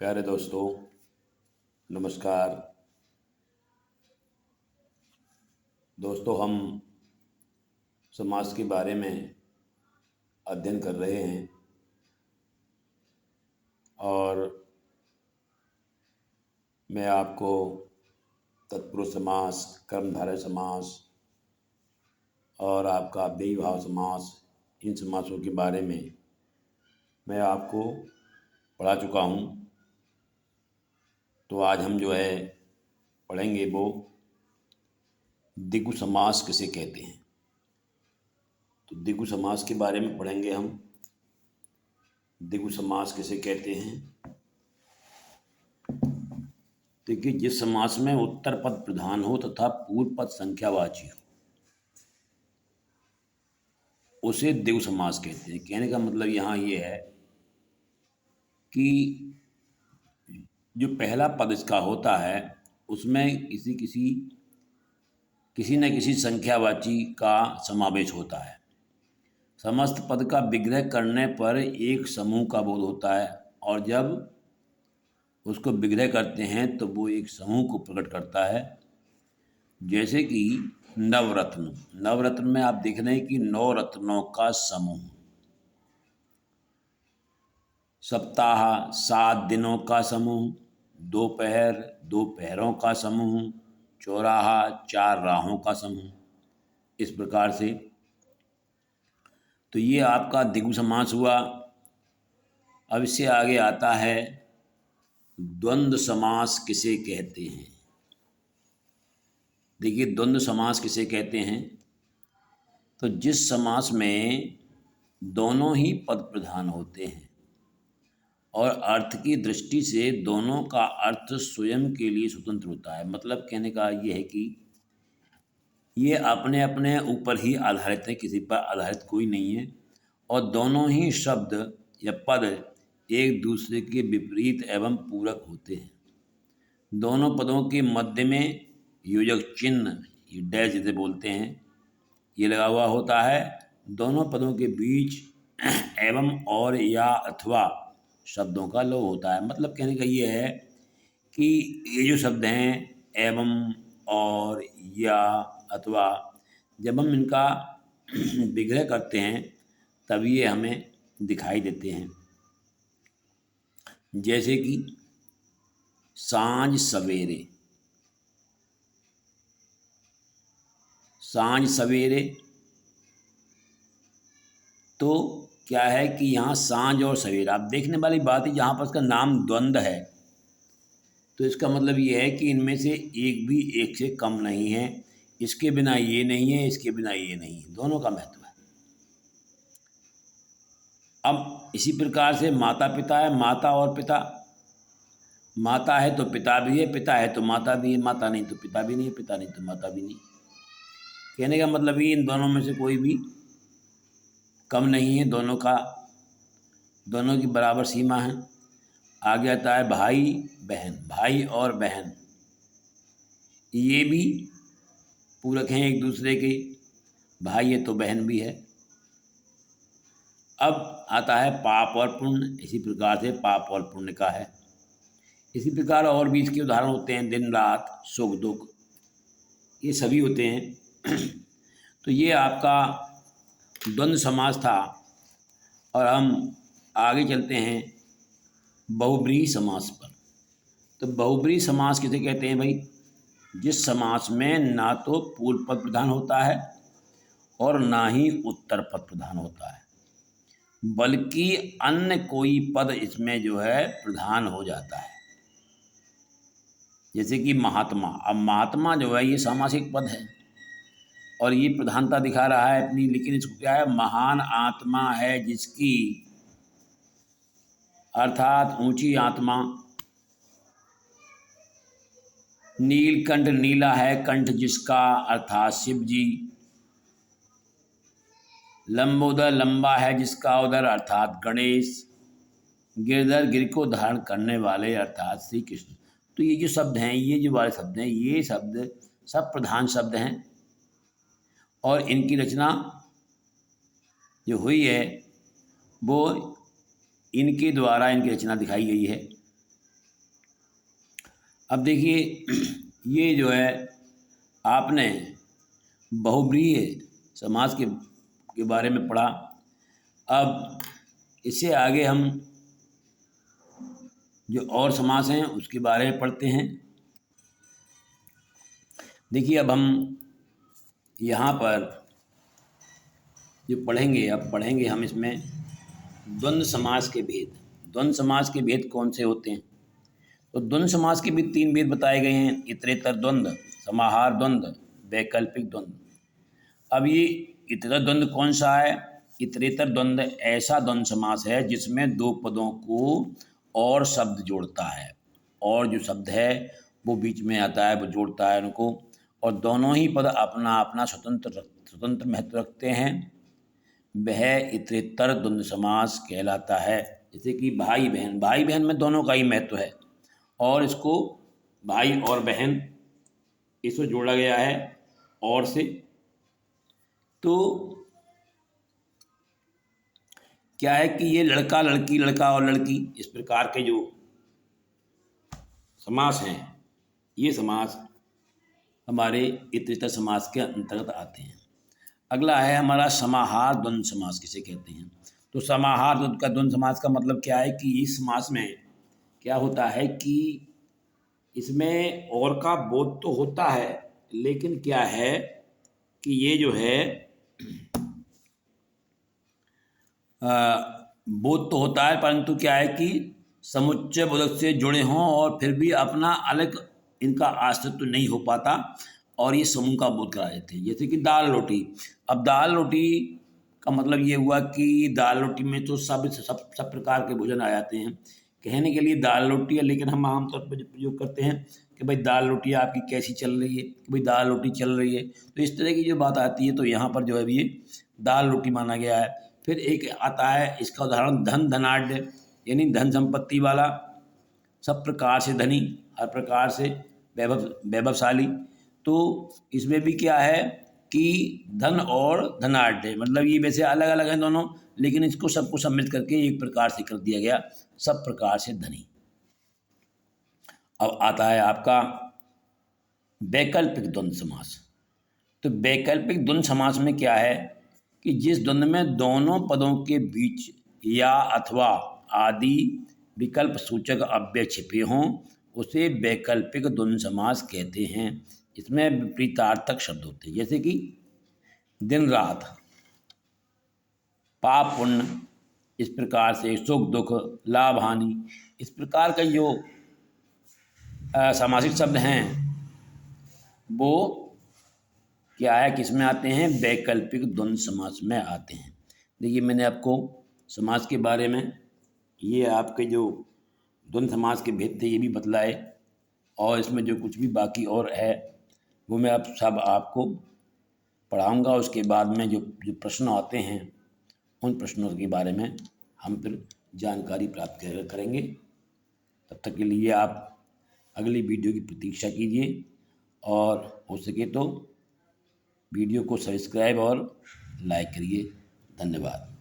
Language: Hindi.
प्यारे दोस्तों, नमस्कार। दोस्तों, हम समाज के बारे में अध्ययन कर रहे हैं और मैं आपको तत्पुरुष समास, कर्मधारय समास और आपका अव्ययी भाव समास, इन समासों के बारे में मैं आपको पढ़ा चुका हूँ। तो आज हम जो है पढ़ेंगे वो द्विगु समास किसे कहते हैं। तो द्विगु समास के बारे में पढ़ेंगे हम। द्विगु समास किसे कहते हैं? देखिए, जिस समास में उत्तर पद प्रधान हो तथा पूर्व पद संख्यावाची हो उसे द्विगु समास कहते हैं। कहने का मतलब यहाँ ये है कि जो पहला पद इसका होता है उसमें किसी न किसी संख्यावाची का समावेश होता है। समस्त पद का विग्रह करने पर एक समूह का बोध होता है और जब उसको विग्रह करते हैं तो वो एक समूह को प्रकट करता है। जैसे कि नवरत्न। नवरत्न में आप देख रहे हैं कि 9 रत्नों का समूह। सप्ताह 7 दिनों का समूह। दोपहर 2 पहरों का समूह। चौराहा 4 राहों का समूह। इस प्रकार से तो ये आपका द्विगु समास हुआ। अब इससे आगे आता है द्वंद्व समास किसे कहते हैं। देखिए, द्वंद्व समास किसे कहते हैं? तो जिस समास में दोनों ही पद प्रधान होते हैं और अर्थ की दृष्टि से दोनों का अर्थ स्वयं के लिए स्वतंत्र होता है। मतलब कहने का ये है कि ये अपने अपने ऊपर ही आधारित है, किसी पर आधारित कोई नहीं है और दोनों ही शब्द या पद एक दूसरे के विपरीत एवं पूरक होते हैं। दोनों पदों के मध्य में योजक चिन्ह, ये डैश जिसे बोलते हैं, ये लगा हुआ होता है। दोनों पदों के बीच एवं और या अथवा शब्दों का लोप होता है। मतलब कहने का ये है कि ये जो शब्द हैं एवं और या अथवा, जब हम इनका विग्रह करते हैं तब ये हमें दिखाई देते हैं। जैसे कि सांझ सवेरे। सांझ सवेरे तो क्या है कि यहाँ सांझ और सवेरा, आप देखने वाली बात है जहाँ पर इसका नाम द्वंद्व है तो इसका मतलब ये है कि इनमें से एक भी एक से कम नहीं है। इसके बिना ये नहीं है, इसके बिना ये नहीं है, दोनों का महत्व है। अब इसी प्रकार से माता पिता है। माता और पिता। माता है तो पिता भी है, पिता है तो माता भी है, माता नहीं तो पिता भी नहीं है, पिता नहीं तो माता भी नहीं। कहने का मतलब ये इन दोनों में से कोई भी कम नहीं है, दोनों की बराबर सीमा है। आगे आता है भाई बहन। भाई और बहन ये भी पूरक हैं एक दूसरे के। भाई है तो बहन भी है। अब आता है पाप और पुण्य। इसी प्रकार से पाप और पुण्य का है। इसी प्रकार और भी इसके उदाहरण होते हैं, दिन रात, सुख दुख, ये सभी होते हैं। तो ये आपका द्वंद्व समास था। और हम आगे चलते हैं बहुब्रीहि समास पर। तो बहुब्रीहि समास किसे कहते हैं भाई? जिस समास में ना तो पूर्व पद प्रधान होता है और ना ही उत्तर पद प्रधान होता है, बल्कि अन्य कोई पद इसमें जो है प्रधान हो जाता है। जैसे कि महात्मा। अब महात्मा जो है ये सामासिक पद है और ये प्रधानता दिखा रहा है अपनी, लेकिन इसको क्या है, महान आत्मा है जिसकी, अर्थात ऊंची आत्मा। नीलकंठ, नीला है कंठ जिसका, अर्थात शिव जी। लंबोदर, लंबा है जिसका उदर, अर्थात गणेश। गिरधर, गिर को धारण करने वाले, अर्थात श्री कृष्ण। तो ये जो शब्द हैं, ये जो वाले शब्द हैं, ये शब्द सब प्रधान शब्द हैं और इनकी रचना जो हुई है वो इनके द्वारा इनकी रचना दिखाई गई है। अब देखिए, ये जो है आपने बहुव्रीहि समास के बारे में पढ़ा। अब इससे आगे हम जो और समास हैं उसके बारे में पढ़ते हैं। देखिए, अब हम यहाँ पर जो पढ़ेंगे, अब पढ़ेंगे हम इसमें द्वंद्व समास के भेद। द्वंद्व समास के भेद कौन से होते हैं? तो द्वंद्व समास के भी 3 भेद बताए गए हैं: इतरेतर द्वंद्व, समाहार द्वंद्व, वैकल्पिक द्वंद्व। अब ये इतरेतर द्वंद्व कौन सा है? इतरेतर द्वंद्व ऐसा द्वंद्व समास है जिसमें 2 पदों को और शब्द जोड़ता है, और जो शब्द है वो बीच में आता है, वो जोड़ता है उनको, और दोनों ही पद अपना अपना स्वतंत्र महत्व रखते हैं। वह इतरेतर द्वंद्व समास कहलाता है। जैसे कि भाई बहन में दोनों का ही महत्व है, और इसको भाई और बहन इसको जोड़ा गया है और से। तो क्या है कि ये लड़का लड़की, लड़का और लड़की, इस प्रकार के जो समास हैं, ये समास हमारे इतरेतर समास के अंतर्गत आते हैं। अगला है हमारा समाहार द्वंद्व समास किसे कहते हैं। तो समाहार द्वंद्व समास का मतलब क्या है कि इस समास में क्या होता है कि इसमें और का बोध तो होता है, लेकिन क्या है कि ये जो है बोध तो होता है, परंतु क्या है कि समुच्चय बोधक से जुड़े हों और फिर भी अपना अलग इनका अस्तित्व नहीं हो पाता, और ये समूह का बोध करा देते हैं। जैसे कि दाल रोटी। अब दाल रोटी का मतलब ये हुआ कि दाल रोटी में तो सब प्रकार के भोजन आ जाते हैं। कहने के लिए दाल रोटी है, लेकिन हम आमतौर पर जो प्रयोग करते हैं कि भाई दाल रोटी आपकी कैसी चल रही है, कि भाई दाल रोटी चल रही है, तो इस तरह की जो बात आती है, तो यहाँ पर जो है ये दाल रोटी माना गया है। फिर एक आता है इसका उदाहरण धन धनाढ्य, यानी धन संपत्ति वाला, सब प्रकार से धनी, हर प्रकार से वैभवशाली। तो इसमें भी क्या है कि धन और धनाढ्य, मतलब ये वैसे अलग अलग हैं दोनों, लेकिन इसको सबको सम्मिलित करके एक प्रकार से कर दिया गया, सब प्रकार से धनी। अब आता है आपका वैकल्पिक द्वंद्व समास। तो वैकल्पिक द्वंद्व समास में क्या है कि जिस द्वंद्व में दोनों पदों के बीच या अथवा आदि विकल्प सूचक अव्यय छिपे हों, उसे वैकल्पिक द्वंद्व समास कहते हैं। इसमें विपरीतार्थक शब्द होते हैं, जैसे कि दिन रात, पाप पुण्य, इस प्रकार से सुख दुख, लाभ हानि, इस प्रकार का जो सामासिक शब्द हैं वो क्या है, किस में आते हैं? वैकल्पिक द्वंद्व समास में आते हैं। देखिए, मैंने आपको समास के बारे में ये आपके जो द्वंद्व समास के भेद थे ये भी बतलाए, और इसमें जो कुछ भी बाकी और है वो मैं अब सब आपको पढ़ाऊँगा। उसके बाद में जो प्रश्न आते हैं उन प्रश्नों के बारे में हम फिर जानकारी प्राप्त करेंगे। तब तक के लिए आप अगली वीडियो की प्रतीक्षा कीजिए, और हो सके तो वीडियो को सब्सक्राइब और लाइक करिए। धन्यवाद।